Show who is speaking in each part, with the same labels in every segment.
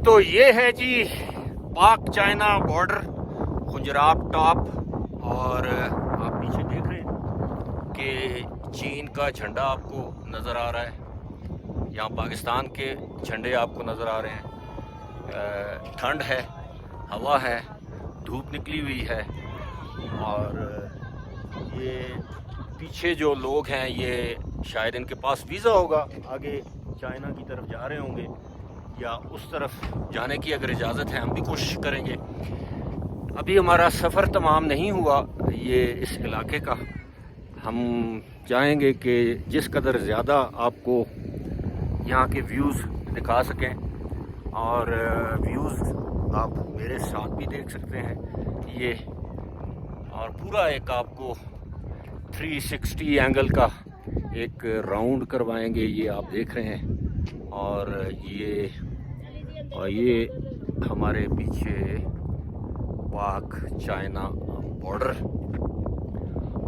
Speaker 1: تو یہ ہے جی پاک چائنا بارڈر خنجراب ٹاپ، اور آپ پیچھے دیکھ رہے ہیں کہ چین کا جھنڈا آپ کو نظر آ رہا ہے، یہاں پاکستان کے جھنڈے آپ کو نظر آ رہے ہیں۔ ٹھنڈ ہے، ہوا ہے، دھوپ نکلی ہوئی ہے، اور یہ پیچھے جو لوگ ہیں یہ شاید ان کے پاس ویزا ہوگا، آگے چائنا کی طرف جا رہے ہوں گے، یا اس طرف جانے کی اگر اجازت ہے ہم بھی کوشش کریں گے۔ ابھی ہمارا سفر تمام نہیں ہوا یہ اس علاقے کا، ہم چاہیں گے کہ جس قدر زیادہ آپ کو یہاں کے ویوز دکھا سکیں، اور ویوز آپ میرے ساتھ بھی دیکھ سکتے ہیں یہ، اور پورا ایک آپ کو 360 اینگل کا ایک راؤنڈ کروائیں گے، یہ آپ دیکھ رہے ہیں۔ اور یہ ہمارے پیچھے پاک چائنا بارڈر،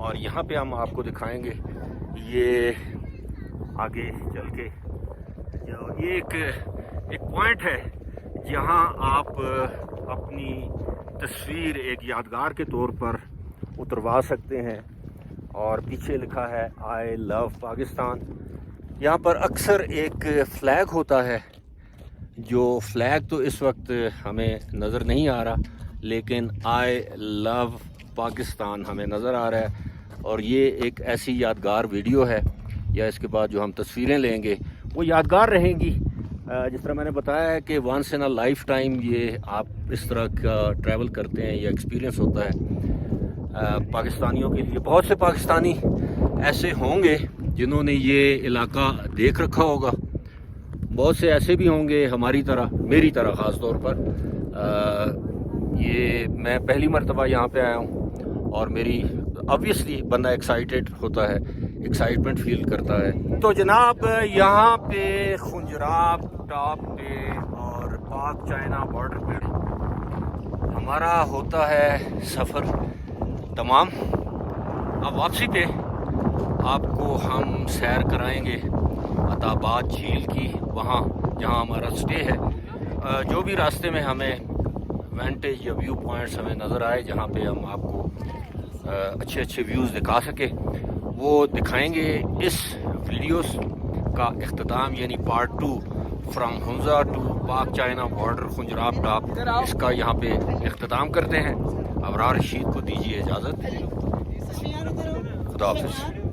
Speaker 1: اور یہاں پہ ہم آپ کو دکھائیں گے یہ آگے چل کے یہ ایک پوائنٹ ہے جہاں آپ اپنی تصویر ایک یادگار کے طور پر اتروا سکتے ہیں، اور پیچھے لکھا ہے آئی لو پاکستان۔ یہاں پر اکثر ایک فلیگ ہوتا ہے، جو فلیگ تو اس وقت ہمیں نظر نہیں آ رہا، لیکن آئی لو پاکستان ہمیں نظر آ رہا ہے، اور یہ ایک ایسی یادگار ویڈیو ہے، یا اس کے بعد جو ہم تصویریں لیں گے وہ یادگار رہیں گی۔ جس طرح میں نے بتایا ہے کہ once in a lifetime یہ آپ اس طرح کا ٹریول کرتے ہیں یا ایکسپیرینس ہوتا ہے پاکستانیوں کے لیے۔ بہت سے پاکستانی ایسے ہوں گے جنہوں نے یہ علاقہ دیکھ رکھا ہوگا، بہت سے ایسے بھی ہوں گے ہماری طرح، میری طرح خاص طور پر۔ یہ میں پہلی مرتبہ یہاں پہ آیا ہوں، اور میری آبویسلی بندہ ایکسائٹیڈ ہوتا ہے، ایکسائٹمنٹ فیل کرتا ہے۔ تو جناب یہاں پہ خنجراب ٹاپ پہ اور پاک چائنا بارڈر پہ ہمارا ہوتا ہے سفر تمام۔ اب واپسی پہ آپ کو ہم سیر کرائیں گے عطاباد جھیل کی، وہاں جہاں ہمارا سٹے ہے۔ جو بھی راستے میں ہمیں وینٹیج یا ویو پوائنٹس ہمیں نظر آئے جہاں پہ ہم آپ کو اچھے اچھے ویوز دکھا سکے، وہ دکھائیں گے۔ اس ویڈیوز کا اختتام یعنی پارٹ 2 فرام ہنزا ٹو پاک چائنا بارڈر خنجراب ٹاپ، اس کا یہاں پہ اختتام کرتے ہیں۔ ابرار رشید کو دیجیے اجازت، خدا حافظ۔